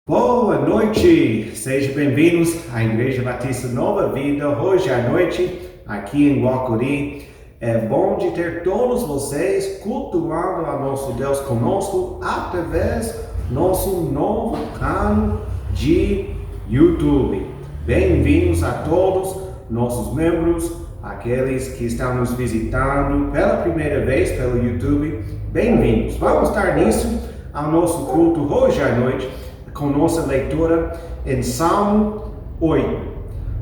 Boa noite, sejam bem-vindos à Igreja Batista Nova Vida, hoje à noite, aqui em Guacuri. É bom de ter todos vocês cultuando a nosso Deus conosco através do nosso novo canal de YouTube. Bem-vindos a todos nossos membros, aqueles que estão nos visitando pela primeira vez pelo YouTube. Bem-vindos. Vamos dar início ao nosso culto hoje à noite com nossa leitura em Salmo 8.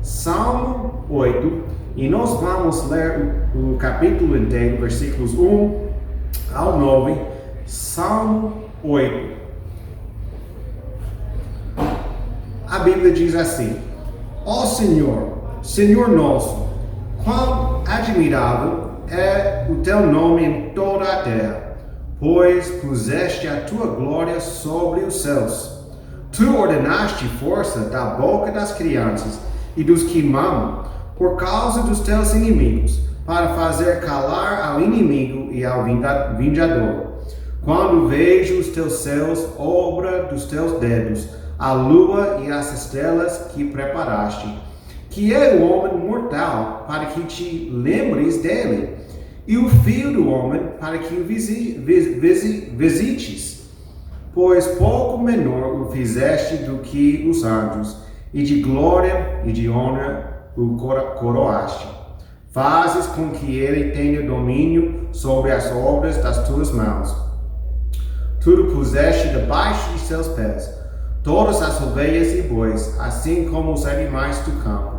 Salmo 8, e nós vamos ler o capítulo inteiro, versículos 1 ao 9, Salmo 8. A Bíblia diz assim: Ó Senhor, Senhor nosso, quão admirável é o teu nome em toda a terra, pois puseste a tua glória sobre os céus. Tu ordenaste força da boca das crianças e dos que mamam, por causa dos teus inimigos, para fazer calar ao inimigo e ao vingador. Quando vejo os teus céus, obra dos teus dedos, a lua e as estrelas que preparaste, que é o homem mortal, para que te lembres dele, e o filho do homem, para que o visites. Pois pouco menor o fizeste do que os anjos, e de glória e de honra o coroaste. Fazes com que ele tenha domínio sobre as obras das tuas mãos. Tudo puseste debaixo de seus pés, todas as ovelhas e bois, assim como os animais do campo,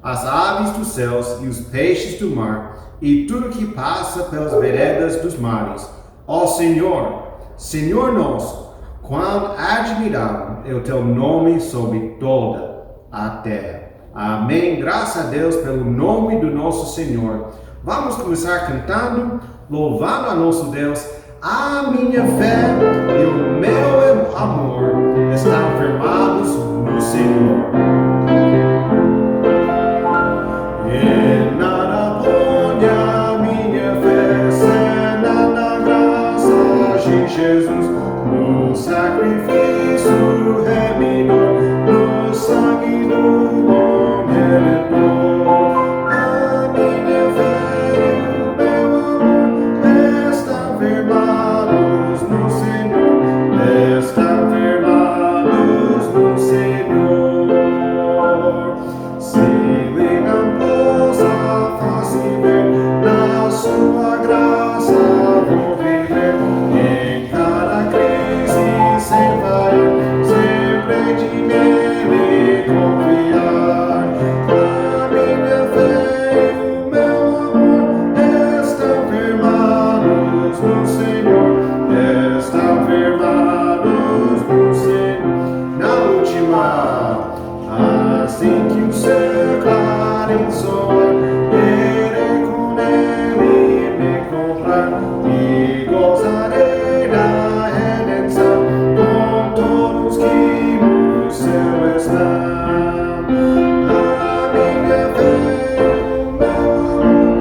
as aves dos céus e os peixes do mar, e tudo que passa pelas veredas dos mares. Ó Senhor, Senhor nosso, quão admirável é o teu nome sobre toda a terra. Amém. Graças a Deus pelo nome do nosso Senhor. Vamos começar cantando, louvando a nosso Deus. A minha fé e o meu amor estão firmados no Senhor. E nada pode a minha fé cena na graça de Jesus, no sacrifício remidor, no sangue do bom Redentor. A minha fé e o meu amor estão firmados no Senhor, estão firmados no Senhor. Se Ele não pôs a face ver, na sua graça vou viver. Em cada crise sem falhar, sempre de nele confiar. A minha fé e o meu amor estão firmados no Senhor, estão firmados no Senhor. Na última, assim que o céu clareou, irei com ele me encontrar e gozarei da redenção com todos que no céu estão. A minha fé e o meu amor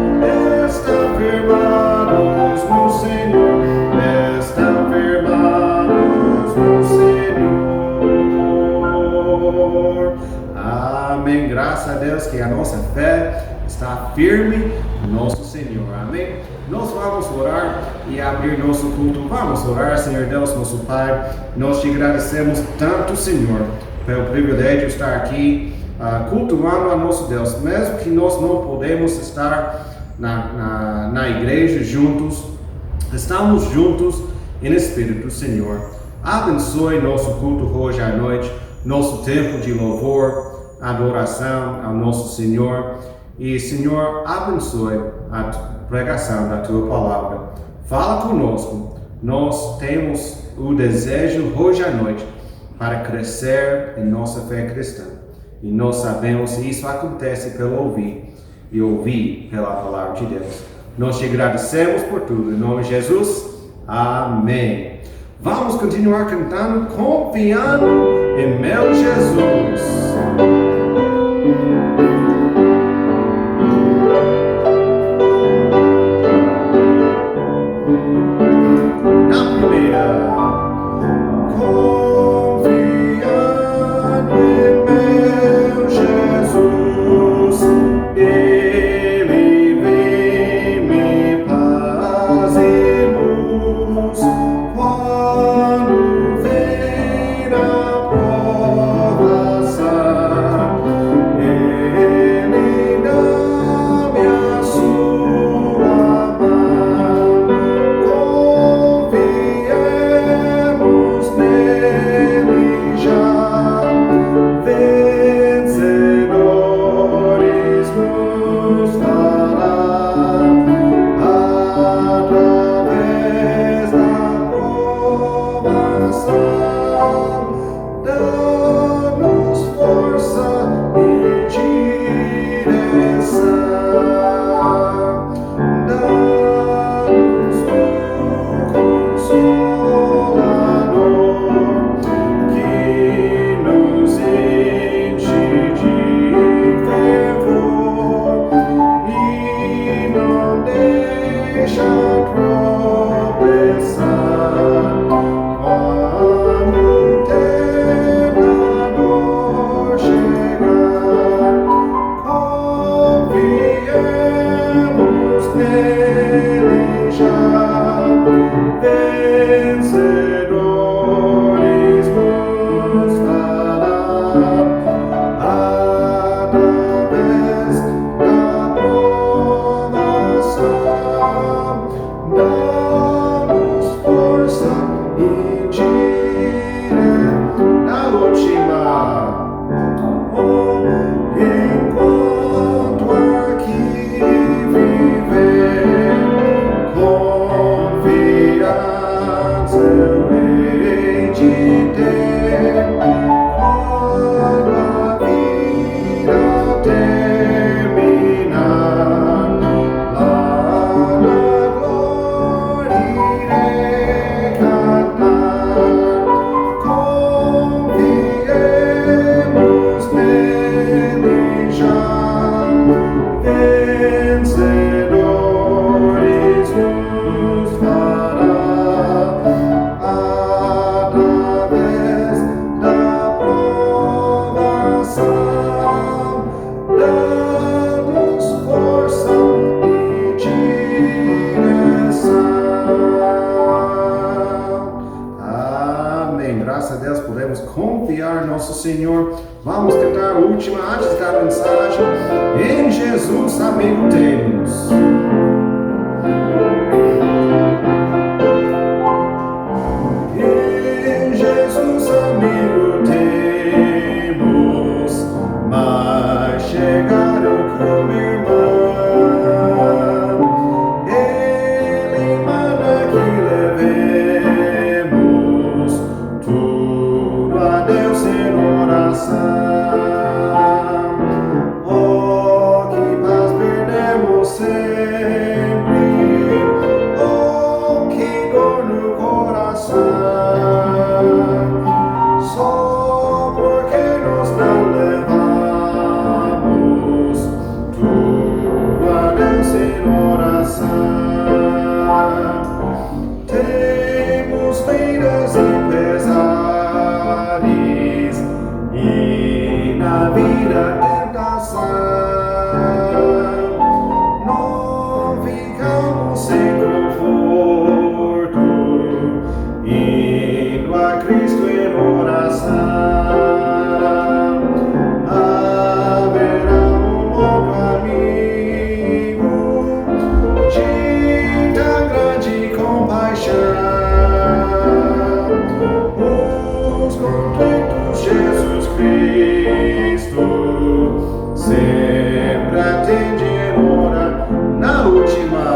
estão firmados no Senhor, estão firmados no Senhor. Amém. Graças a Deus que a nossa fé está firme no nosso Senhor. Amém. Nós vamos orar e abrir nosso culto. Vamos orar. Senhor Deus, nosso Pai, nós te agradecemos tanto, Senhor, pelo privilégio de estar aqui cultuando a nosso Deus. Mesmo que nós não podemos estar na igreja juntos, estamos juntos em Espírito, Senhor. Abençoe nosso culto hoje à noite, nosso tempo de louvor, adoração ao nosso Senhor. E, Senhor, abençoe a pregação da Tua Palavra. Fala conosco. Nós temos o desejo hoje à noite para crescer em nossa fé cristã. E nós sabemos que isso acontece pelo ouvir e ouvir pela Palavra de Deus. Nós te agradecemos por tudo. Em nome de Jesus, amém. Vamos continuar cantando, confiando em meu Jesus. Na primeira, Graças a Deus, podemos confiar no nosso Senhor. Vamos cantar a última antes da mensagem. Em Jesus, amigo, temos. Em Jesus, amigo, temos. Mas chegaram como irmão. Ele manda que levemos tudo a Deus em oração. Oh, que paz perdemos sempre. Oh, que dor no coração. Só porque nós não levamos tudo a Deus em oração. Temos vidas e pesares e na vida tentação. Não ficamos sem conforto, indo a Cristo em oração. Haverá um bom amigo de tão grande compaixão. Os conflitos Jesus Cristo sempre atende em oração. Na última,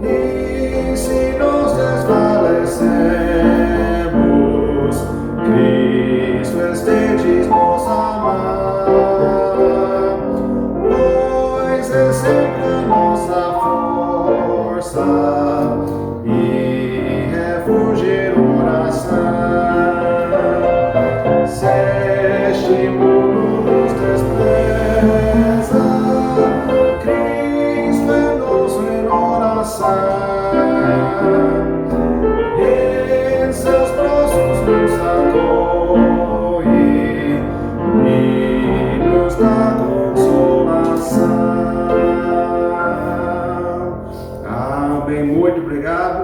e se nós desfalecemos, Cristo estende nossa mão, pois é sempre a nossa força e refúgio em oração. Se este mundo nos despreza, Cristo é nosso em oração. Em seus braços nos acolhe e nos dá consolação. Amém. Muito obrigado.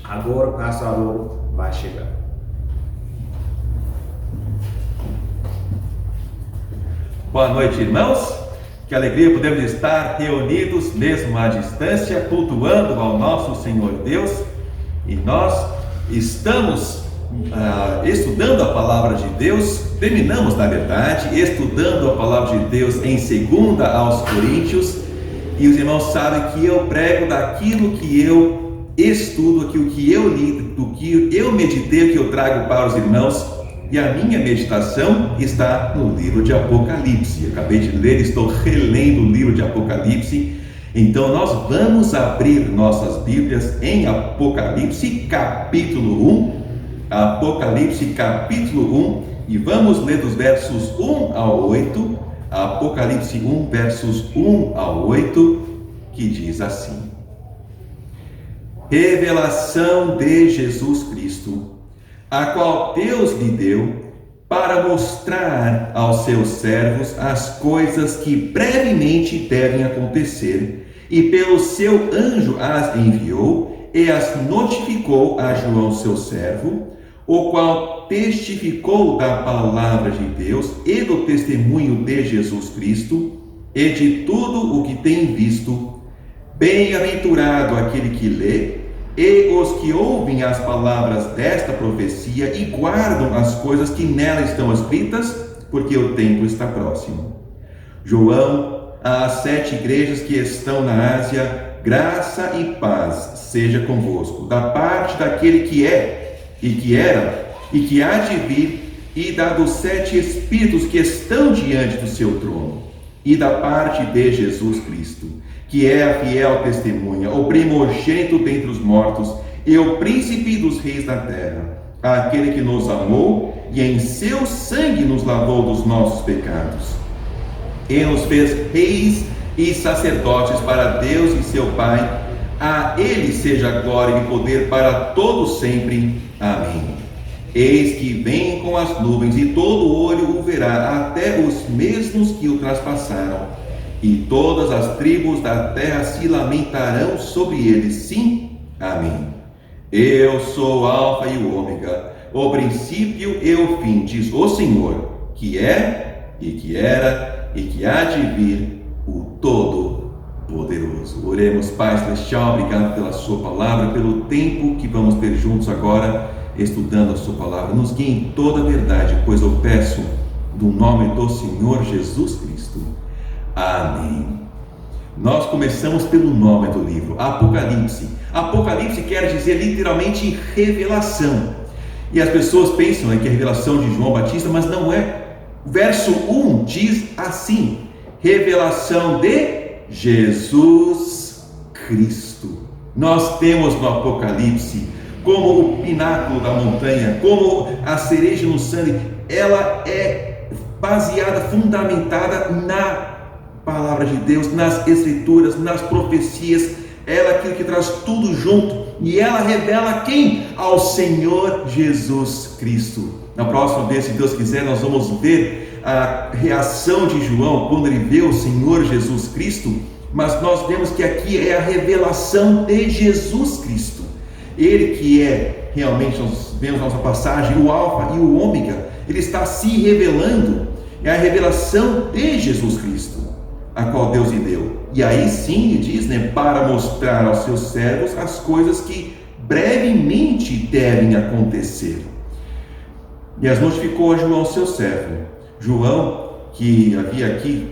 Agora o pastor vai chegar. Boa noite, irmãos. Que alegria podemos estar reunidos mesmo à distância, cultuando ao nosso Senhor Deus. E nós estamos estudando a palavra de Deus. Terminamos, na verdade, estudando a palavra de Deus em 2 aos Coríntios. E os irmãos sabem que eu prego daquilo que eu estudo, aquilo que eu li, do que eu meditei, que eu trago para os irmãos. E a minha meditação está no livro de Apocalipse. Eu acabei de ler, estou relendo o livro de Apocalipse. Então nós vamos abrir nossas Bíblias em Apocalipse capítulo 1. Apocalipse capítulo 1. E vamos ler dos versos 1 ao 8. Apocalipse 1, versos 1 ao 8, que diz assim: Revelação de Jesus Cristo, a qual Deus lhe deu para mostrar aos seus servos as coisas que brevemente devem acontecer, e pelo seu anjo as enviou e as notificou a João seu servo, o qual testificou da palavra de Deus e do testemunho de Jesus Cristo e de tudo o que tem visto. Bem-aventurado aquele que lê e os que ouvem as palavras desta profecia e guardam as coisas que nela estão escritas, porque o tempo está próximo. João, às 7 igrejas que estão na Ásia, graça e paz seja convosco, da parte daquele que é, e que era, e que há de vir, e da dos 7 Espíritos que estão diante do seu trono, e da parte de Jesus Cristo, que é a fiel testemunha, o primogênito dentre os mortos, e o príncipe dos reis da terra, aquele que nos amou, e em seu sangue nos lavou dos nossos pecados, e nos fez reis e sacerdotes para Deus e seu Pai. A ele seja glória e poder para todos sempre. Amém. Eis que vem com as nuvens, e todo olho o verá, até os mesmos que o traspassaram, e todas as tribos da terra se lamentarão sobre ele. Sim, amém. Eu sou o Alfa e o Ômega, o princípio e o fim, diz o Senhor, que é, e que era, e que há de vir, o Todo-Poderoso. Oremos. Pai Celestial, obrigado pela sua palavra, pelo tempo que vamos ter juntos agora, estudando a sua palavra. Nos guie em toda a verdade, pois eu peço no nome do Senhor Jesus Cristo. Amém. Nós começamos pelo nome do livro, Apocalipse. Apocalipse quer dizer literalmente revelação. E as pessoas pensam que é a revelação de João Batista, mas não é. O verso 1 diz assim: revelação de Jesus Cristo. Nós temos no Apocalipse como o pináculo da montanha, como a cereja no sangue. Ela é baseada, fundamentada na palavra de Deus, nas escrituras, nas profecias. Ela é aquilo que traz tudo junto, e ela revela quem? Ao Senhor Jesus Cristo. Na próxima vez, se Deus quiser, nós vamos ver a reação de João quando ele vê o Senhor Jesus Cristo, mas nós vemos que aqui é a revelação de Jesus Cristo. Ele que é realmente, nós vemos na nossa passagem, o Alfa e o Ômega. Ele está se revelando, é a revelação de Jesus Cristo, a qual Deus lhe deu. E aí sim, ele diz, para mostrar aos seus servos as coisas que brevemente devem acontecer. E as notificou a João, seu servo. João, que havia aqui,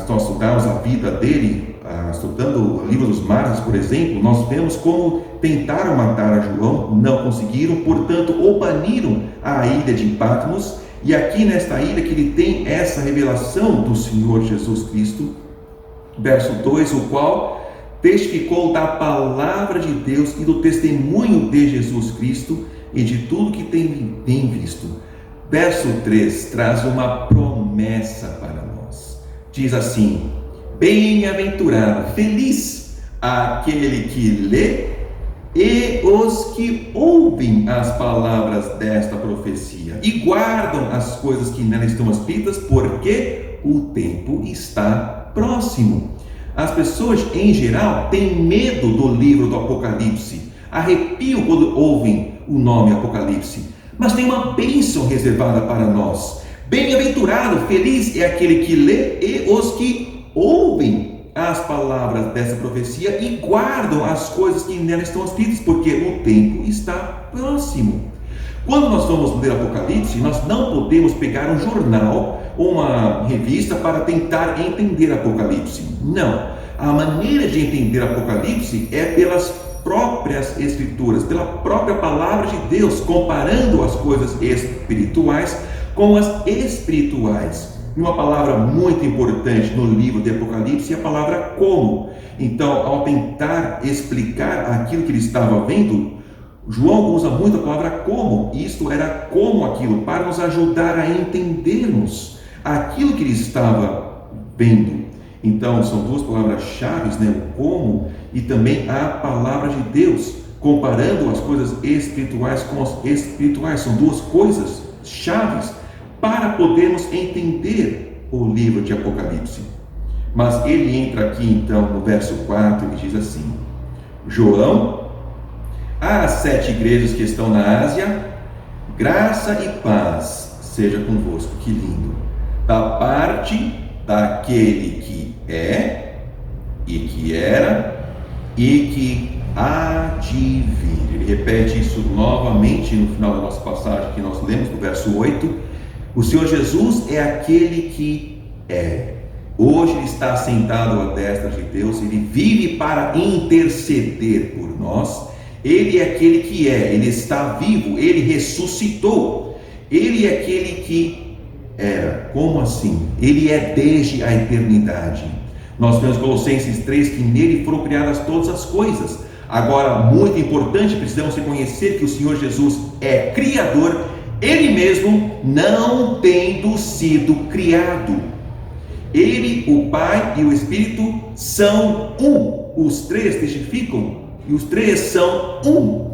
nós estudamos a vida dele, estudando o livro dos Mártires, por exemplo, nós vemos como tentaram matar a João, não conseguiram, portanto, o baniram à ilha de Patmos. E aqui nesta ilha que ele tem essa revelação do Senhor Jesus Cristo, verso 2, o qual testificou da palavra de Deus e do testemunho de Jesus Cristo e de tudo que tem visto. Verso 3 traz uma promessa para nós. Diz assim: bem-aventurado, feliz aquele que lê e os que ouvem as palavras desta profecia e guardam as coisas que nela estão escritas, porque o tempo está próximo. As pessoas em geral têm medo do livro do Apocalipse, arrepiam quando ouvem o nome Apocalipse, mas tem uma bênção reservada para nós. Bem-aventurado, feliz é aquele que lê e os que ouvem as palavras dessa profecia e guardam as coisas que nela estão escritas, porque o tempo está próximo. Quando nós vamos ler Apocalipse, nós não podemos pegar um jornal ou uma revista para tentar entender Apocalipse. Não. A maneira de entender Apocalipse é pelas próprias escrituras, pela própria palavra de Deus, comparando as coisas espirituais com as espirituais. E uma palavra muito importante no livro de Apocalipse é a palavra como. Então, ao tentar explicar aquilo que ele estava vendo, João usa muito a palavra como. Isto era como aquilo, para nos ajudar a entendermos aquilo que ele estava vendo. Então, são duas palavras-chave, o como e também a palavra de Deus, comparando as coisas espirituais com as espirituais. São duas coisas chaves para podermos entender o livro de Apocalipse. Mas ele entra aqui então no verso 4 e diz assim: João, às 7 igrejas que estão na Ásia, graça e paz seja convosco. Que lindo! Da parte daquele que é, e que era, e que há de vir. Ele repete isso novamente no final da nossa passagem que nós lemos, no verso 8. O Senhor Jesus é aquele que é. Hoje ele está sentado à destra de Deus, ele vive para interceder por nós. Ele é aquele que é, ele está vivo, ele ressuscitou. Ele é aquele que era. Como assim? Ele é desde a eternidade. Nós vemos Colossenses 3 que nele foram criadas todas as coisas. Agora, muito importante, precisamos reconhecer que o Senhor Jesus é Criador, Ele mesmo não tendo sido criado. Ele, o Pai e o Espírito são um. Os três testificam e os três são um.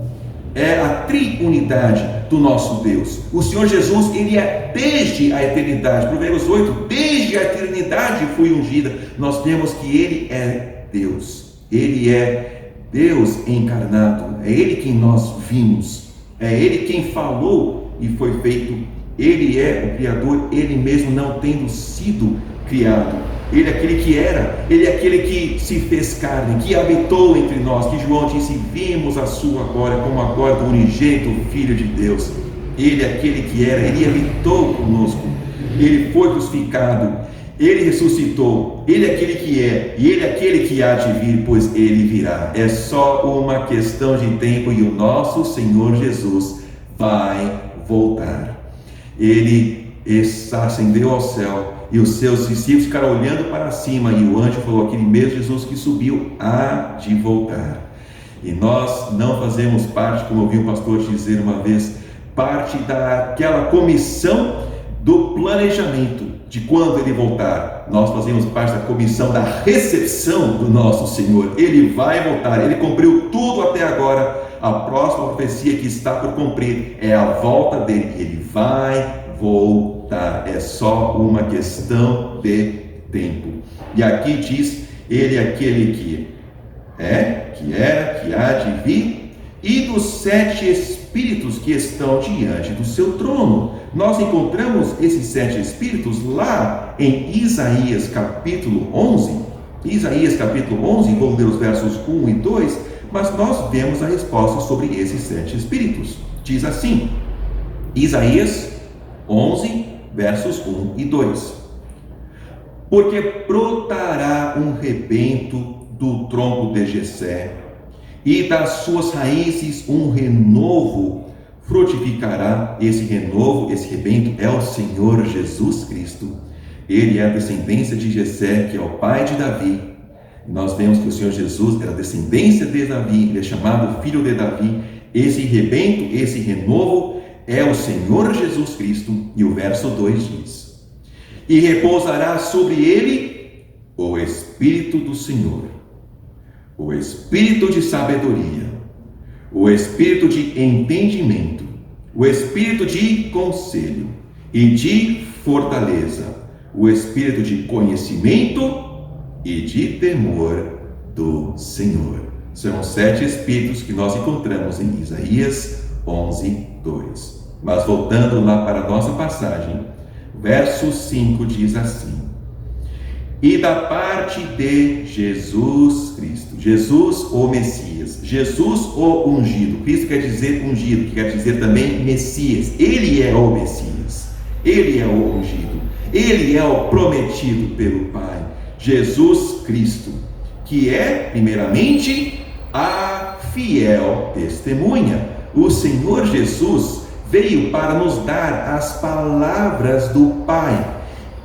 É a triunidade do nosso Deus. O Senhor Jesus, Ele é desde a eternidade. Provérbios 8, desde a eternidade fui ungida. Nós vemos que Ele é Deus. Ele é Deus encarnado. É Ele quem nós vimos. É Ele quem falou e foi feito. Ele é o Criador, Ele mesmo não tendo sido criado. Ele é aquele que era, Ele é aquele que se fez carne, que habitou entre nós, que João disse: vimos a sua glória, como a glória do unigênito Filho de Deus. Ele é aquele que era, Ele habitou conosco, Ele foi crucificado, Ele ressuscitou, Ele é aquele que é, e Ele é aquele que há de vir, pois Ele virá. É só uma questão de tempo e o nosso Senhor Jesus vai voltar. Ele ascendeu ao céu e os seus discípulos ficaram olhando para cima, e o anjo falou: aquele mesmo Jesus que subiu há de voltar. E nós não fazemos parte, como eu ouvi o pastor dizer uma vez, parte daquela comissão do planejamento de quando Ele voltar. Nós fazemos parte da comissão da recepção do nosso Senhor. Ele vai voltar, Ele cumpriu tudo até agora. A próxima profecia que está por cumprir é a volta dele. Ele vai voltar, é só uma questão de tempo. E aqui diz: Ele é aquele que é, que era, que há de vir, e dos 7 espíritos que estão diante do seu trono. Nós encontramos esses 7 espíritos lá em Isaías capítulo 11. Isaías capítulo 11, vamos ler os versos 1 e 2, mas nós vemos a resposta sobre esses 7 espíritos. Diz assim, Isaías 11, versos 1 e 2: porque brotará um rebento do tronco de Jessé, e das suas raízes um renovo frutificará. Esse renovo, esse rebento é o Senhor Jesus Cristo. Ele é a descendência de Jessé, que é o pai de Davi. Nós vemos que o Senhor Jesus era descendência de Davi, ele é chamado filho de Davi. Esse rebento, esse renovo é o Senhor Jesus Cristo. E o verso 2 diz: e repousará sobre ele o Espírito do Senhor, o Espírito de sabedoria, o Espírito de entendimento, o Espírito de conselho e de fortaleza, o Espírito de conhecimento e de temor do Senhor. São 7 espíritos que nós encontramos em Isaías 11, 2. Mas voltando lá para a nossa passagem, verso 5 diz assim: e da parte de Jesus Cristo, Jesus o Messias, Jesus o ungido. Cristo quer dizer ungido, que quer dizer também Messias. Ele é o Messias, ele é o ungido, ele é o prometido pelo Pai. Jesus Cristo, que é primeiramente a fiel testemunha. O Senhor Jesus veio para nos dar as palavras do Pai.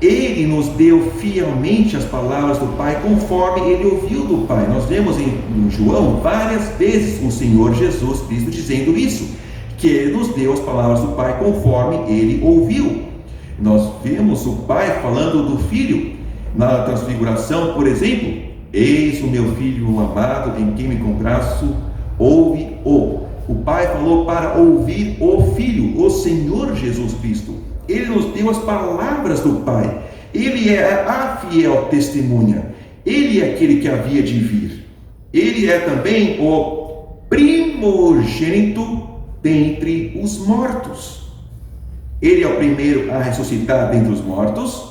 Ele nos deu fielmente as palavras do Pai, conforme ele ouviu do Pai. Nós vemos em João várias vezes o Senhor Jesus Cristo dizendo isso, que ele nos deu as palavras do Pai conforme ele ouviu. Nós vemos o Pai falando do Filho na transfiguração, por exemplo: eis o meu Filho amado, em quem me comprazo, ouve-o. O Pai falou para ouvir o Filho, o Senhor Jesus Cristo. Ele nos deu as palavras do Pai. Ele é a fiel testemunha. Ele é aquele que havia de vir. Ele é também o primogênito dentre os mortos. Ele é o primeiro a ressuscitar dentre os mortos?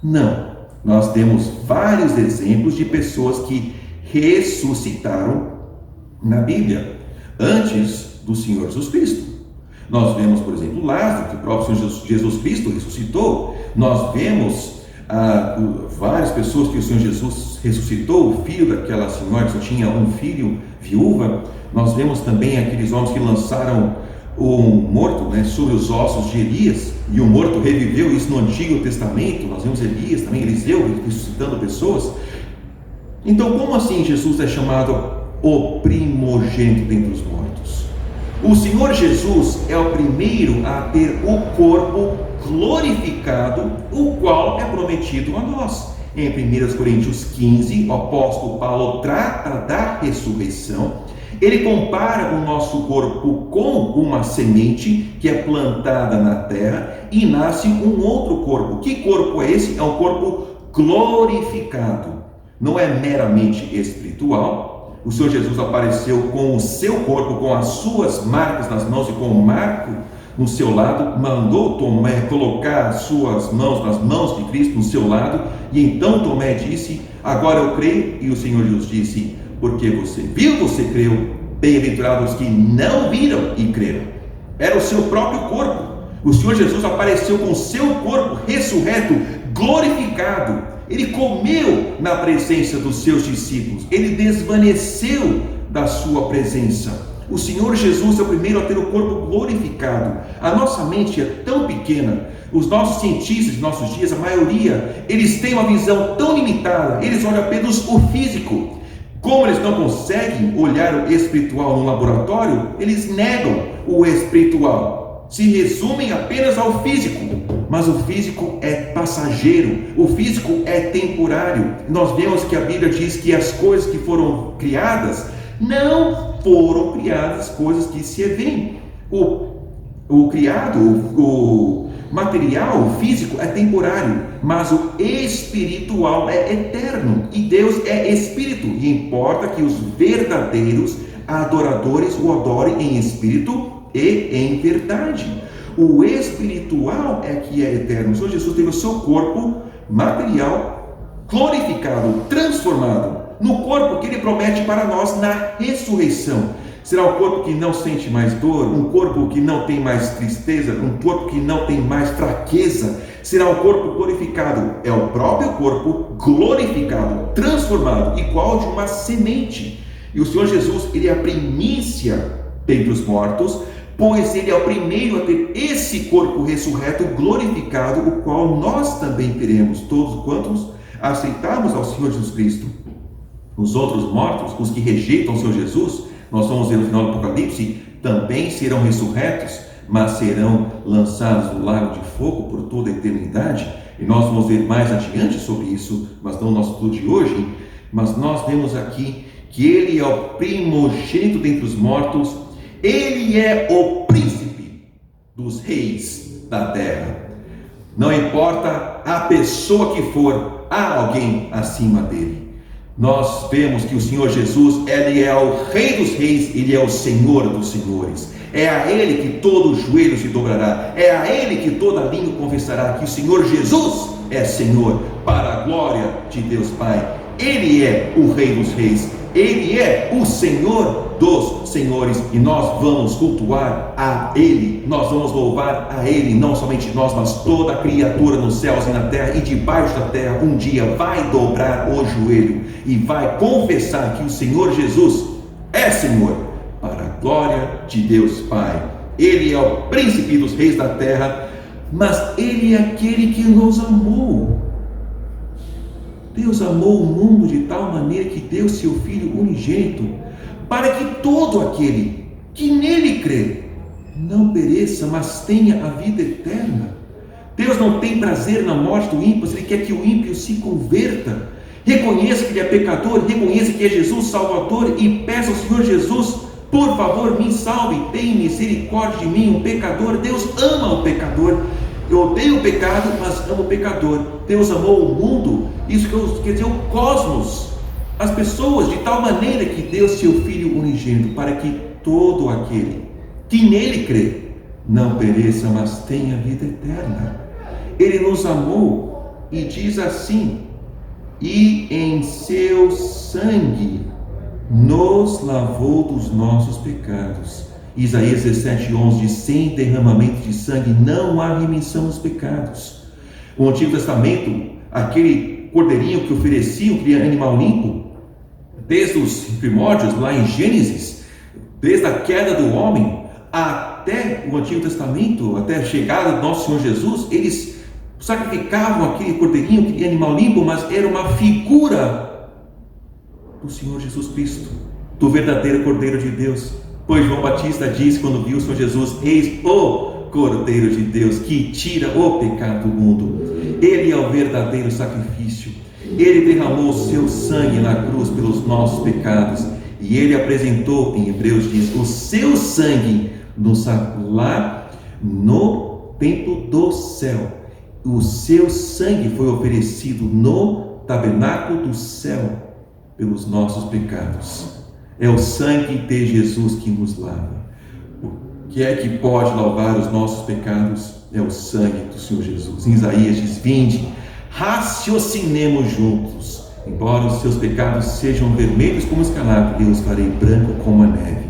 Não. Nós temos vários exemplos de pessoas que ressuscitaram na Bíblia antes do Senhor Jesus Cristo. Nós vemos, por exemplo, Lázaro, que o próprio Senhor Jesus Cristo ressuscitou. Nós vemos várias pessoas que o Senhor Jesus ressuscitou. O filho daquela senhora que só tinha um filho, viúva. Nós vemos também aqueles homens que lançaram um morto, sobre os ossos de Elias, e o morto reviveu. Isso no Antigo Testamento. Nós vemos Elias também, Eliseu, ressuscitando pessoas. Então, como assim Jesus é chamado o primogênito dentre os mortos? O Senhor Jesus é o primeiro a ter o corpo glorificado, o qual é prometido a nós. Em 1 Coríntios 15, o apóstolo Paulo trata da ressurreição. Ele compara o nosso corpo com uma semente que é plantada na terra e nasce um outro corpo. Que corpo é esse? É um corpo glorificado. Não é meramente espiritual. O Senhor Jesus apareceu com o seu corpo, com as suas marcas nas mãos e com o marco no seu lado, mandou Tomé colocar as suas mãos nas mãos de Cristo no seu lado, e então Tomé disse: agora eu creio. E o Senhor Jesus disse: porque você viu, você creu. Bem-aventurados os que não viram e creram. Era o seu próprio corpo. O Senhor Jesus apareceu com o seu corpo ressurreto, glorificado. Ele comeu na presença dos seus discípulos. Ele desvaneceu da sua presença. O Senhor Jesus é o primeiro a ter o corpo glorificado. A nossa mente é tão pequena. Os nossos cientistas de nossos dias, a maioria, eles têm uma visão tão limitada. Eles olham apenas o físico. Como eles não conseguem olhar o espiritual no laboratório, eles negam o espiritual. Se resumem apenas ao físico. Mas o físico é passageiro. O físico é temporário. Nós vemos que a Bíblia diz que as coisas que foram criadas não foram criadas coisas que se veem. O criado, o material, o físico é temporário, mas o espiritual é eterno. E Deus é espírito, e importa que os verdadeiros adoradores o adorem em espírito e em verdade. O espiritual é que é eterno. O Senhor Jesus teve o seu corpo material glorificado, transformado no corpo que Ele promete para nós na ressurreição. Será um corpo que não sente mais dor, um corpo que não tem mais tristeza, um corpo que não tem mais fraqueza. Será um corpo glorificado. É o próprio corpo glorificado, transformado, igual de uma semente. E o Senhor Jesus, Ele é a primícia dentre os mortos, pois Ele é o primeiro a ter esse corpo ressurreto, glorificado, o qual nós também teremos, todos quantos aceitarmos ao Senhor Jesus Cristo. Os outros mortos, os que rejeitam o Senhor Jesus, nós vamos ver no final do Apocalipse, também serão ressurretos, mas serão lançados no lago de fogo por toda a eternidade. E nós vamos ver mais adiante sobre isso, mas não no nosso estudo de hoje. Mas nós vemos aqui que Ele é o primogênito dentre os mortos, Ele é o príncipe dos reis da terra. Não importa a pessoa que for, há alguém acima dele. Nós vemos que o Senhor Jesus, Ele é o Rei dos Reis, Ele é o Senhor dos Senhores. É a Ele que todo joelho se dobrará, é a Ele que toda língua confessará que o Senhor Jesus é Senhor, para a glória de Deus Pai. Ele é o Rei dos Reis, Ele é o Senhor dos Senhores, e nós vamos cultuar a Ele, nós vamos louvar a Ele, não somente nós, mas toda a criatura nos céus e na terra e debaixo da terra, um dia vai dobrar o joelho e vai confessar que o Senhor Jesus é Senhor, para a glória de Deus Pai. Ele é o príncipe dos reis da terra, mas Ele é aquele que nos amou. Deus amou o mundo de tal maneira que deu seu Filho unigênito, para que todo aquele que nele crê não pereça, mas tenha a vida eterna. Deus não tem prazer na morte do ímpio, Ele quer que o ímpio se converta, reconheça que ele é pecador, reconheça que é Jesus Salvador e peça ao Senhor Jesus: por favor, me salve, tenha misericórdia de mim, um pecador. Deus ama o pecador. Eu odeio o pecado, mas amo o pecador. Deus amou o mundo, isso quer dizer o cosmos, as pessoas, de tal maneira que deu seu Filho unigênito, para que todo aquele que nele crê não pereça, mas tenha vida eterna. Ele nos amou e diz assim: e em seu sangue nos lavou dos nossos pecados. Isaías 17:11 diz: sem derramamento de sangue não há remissão dos pecados. O Antigo Testamento, aquele cordeirinho que oferecia, aquele animal limpo, desde os primórdios, lá em Gênesis, desde a queda do homem até o Antigo Testamento, até a chegada do nosso Senhor Jesus, eles sacrificavam aquele cordeirinho, aquele animal limpo, mas era uma figura do Senhor Jesus Cristo, do verdadeiro Cordeiro de Deus. Pois João Batista disse quando viu o Senhor Jesus: eis o Cordeiro de Deus que tira o pecado do mundo. Ele é o verdadeiro sacrifício. Ele derramou o seu sangue na cruz pelos nossos pecados, e Ele apresentou, em Hebreus diz, o seu sangue lá no templo do céu. O seu sangue foi oferecido no tabernáculo do céu pelos nossos pecados. É o sangue de Jesus que nos lava. que é que pode lavar os nossos pecados? É o sangue do Senhor Jesus. Em Isaías diz: vinde, raciocinemos juntos. Embora os seus pecados sejam vermelhos como escarlate, eu os farei branco como a neve.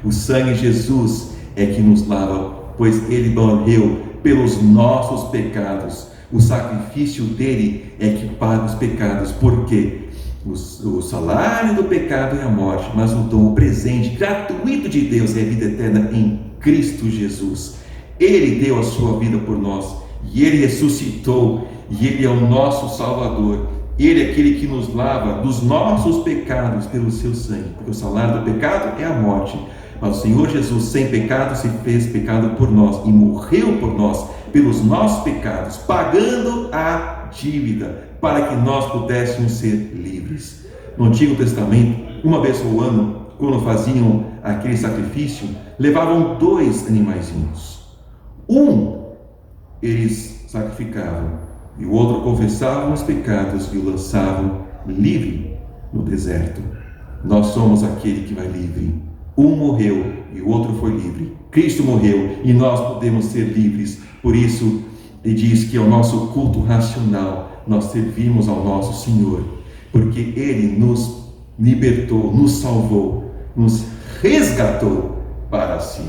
O sangue de Jesus é que nos lava, pois ele morreu pelos nossos pecados. O sacrifício dele é que paga os pecados. Por quê? O salário do pecado é a morte, mas o dom, o presente gratuito de Deus é a vida eterna em Cristo Jesus. Ele deu a sua vida por nós, e ele ressuscitou, e ele é o nosso Salvador. Ele é aquele que nos lava dos nossos pecados pelo seu sangue, porque o salário do pecado é a morte, mas o Senhor Jesus, sem pecado, se fez pecado por nós e morreu por nós, pelos nossos pecados, pagando a dívida, para que nós pudéssemos ser livres. No Antigo Testamento, uma vez ao ano, quando faziam aquele sacrifício, levavam 2 animaizinhos. Um eles sacrificavam, e o outro confessavam os pecados e o lançavam livre no deserto. Nós somos aquele que vai livre. Um morreu e o outro foi livre. Cristo morreu e nós podemos ser livres. Por isso, ele diz que é o nosso culto racional. Nós servimos ao nosso Senhor, porque Ele nos libertou, nos salvou, nos resgatou para si.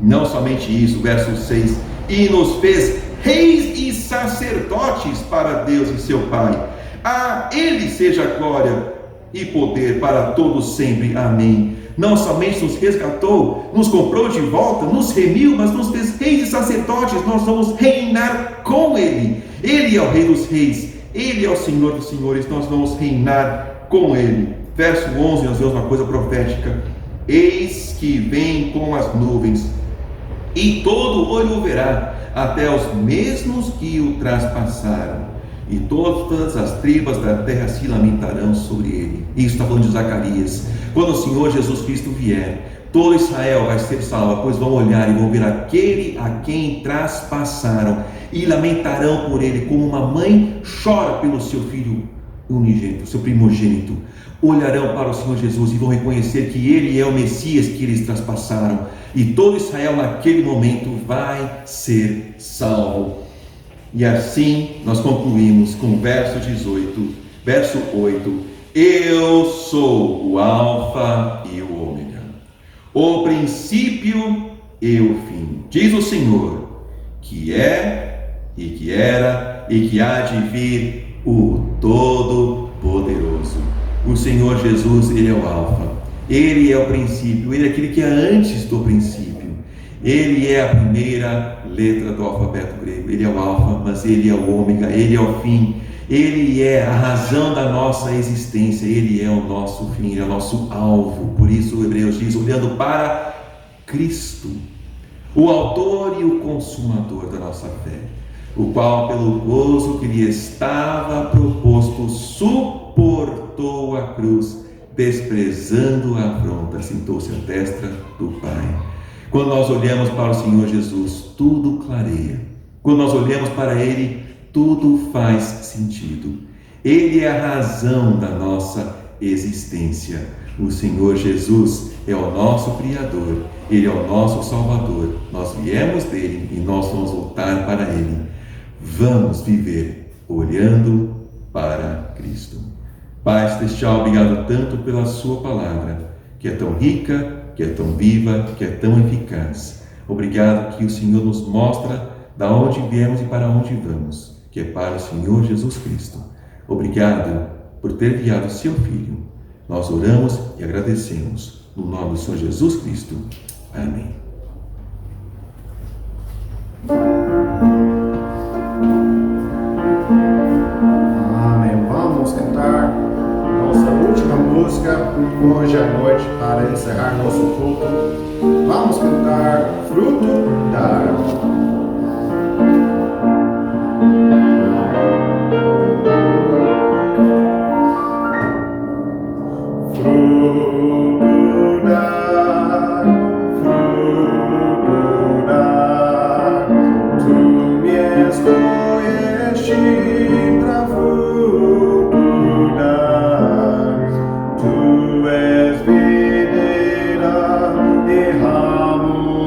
Não somente isso, verso 6, e nos fez reis e sacerdotes para Deus e seu Pai. A Ele seja glória e poder para todos sempre. Amém. Não somente nos resgatou, nos comprou de volta, nos remiu, mas nos fez reis e sacerdotes. Nós vamos reinar com Ele. Ele é o Rei dos Reis. Ele é o Senhor dos Senhores, nós vamos reinar com Ele. Verso 11, nós vemos uma coisa profética. Eis que vem com as nuvens, e todo olho o verá, até os mesmos que o traspassaram, e todas as tribos da terra se lamentarão sobre ele. Isso está falando de Zacarias. Quando o Senhor Jesus Cristo vier, todo Israel vai ser salvo, pois vão olhar e vão ver aquele a quem traspassaram, e lamentarão por ele, como uma mãe chora pelo seu filho unigênito, seu primogênito. Olharão para o Senhor Jesus e vão reconhecer que ele é o Messias que eles traspassaram, e todo Israel naquele momento vai ser salvo. E assim nós concluímos com o verso 18, verso 8: eu sou o Alfa e o Ômega, o princípio e o fim, diz o Senhor, que é, e que era, e que há de vir, o Todo-Poderoso. O Senhor Jesus, Ele é o Alfa, Ele é o princípio, Ele é aquele que é antes do princípio, Ele é a primeira letra do alfabeto grego, Ele é o Alfa, mas Ele é o Ômega, Ele é o fim, Ele é a razão da nossa existência, Ele é o nosso fim, Ele é o nosso alvo. Por isso o Hebreus diz, olhando para Cristo, o autor e o consumador da nossa fé, o qual pelo gozo que lhe estava proposto suportou a cruz, desprezando a afronta, sentou-se à destra do Pai. Quando nós olhamos para o Senhor Jesus, tudo clareia. Quando nós olhamos para Ele, tudo faz sentido. Ele é a razão da nossa existência. O Senhor Jesus é o nosso Criador, Ele é o nosso Salvador. Nós viemos dele e nós vamos voltar para Ele. Vamos viver olhando para Cristo. Pai celestial, obrigado tanto pela sua palavra, que é tão rica, que é tão viva, que é tão eficaz. Obrigado que o Senhor nos mostra da onde viemos e para onde vamos, que é para o Senhor Jesus Cristo. Obrigado por ter enviado o seu Filho. Nós oramos e agradecemos no nome do Senhor Jesus Cristo. Amém. Amém. Vamos cantar nossa última música hoje à noite para encerrar nosso culto. Vamos cantar Fruto da Árvore.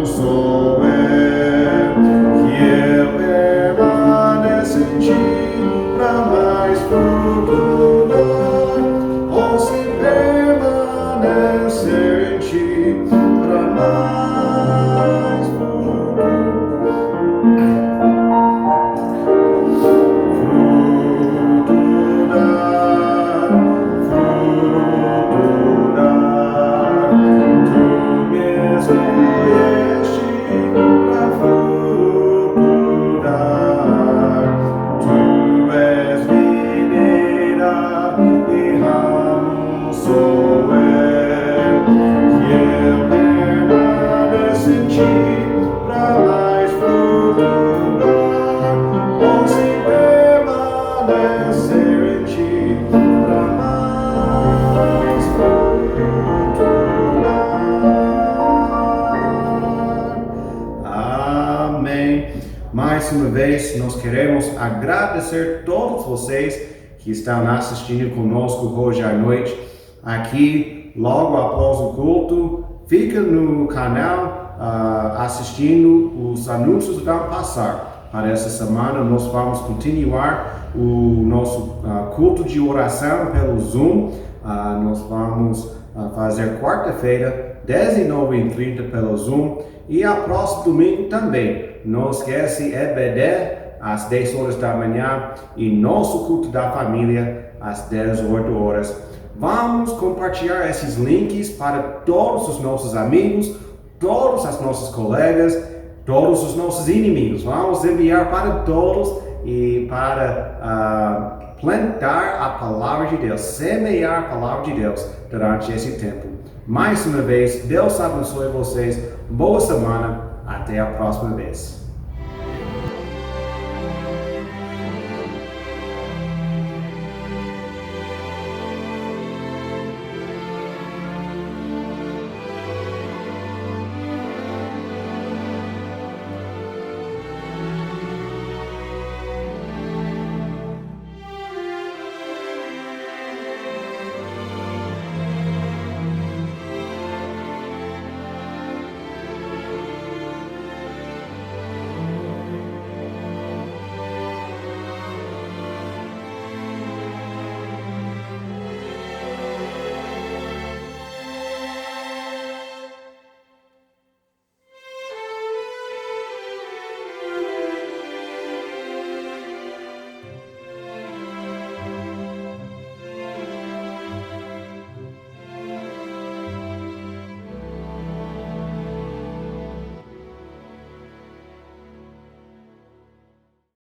So Mais uma vez, nós queremos agradecer a todos vocês que estão assistindo conosco hoje à noite. Aqui, logo após o culto, fica no canal assistindo os anúncios que vão passar. Para essa semana, nós vamos continuar o nosso culto de oração pelo Zoom. Nós vamos fazer quarta-feira, 19h30 pelo Zoom. E a próximo domingo também. Não esquece, EBD, às 10 horas da manhã, e nosso culto da família, às 18 horas. Vamos compartilhar esses links para todos os nossos amigos, todos os nossos colegas, todos os nossos inimigos. Vamos enviar para todos e para plantar a palavra de Deus, semear a palavra de Deus durante esse tempo. Mais uma vez, Deus abençoe vocês. Boa semana. Até a próxima vez.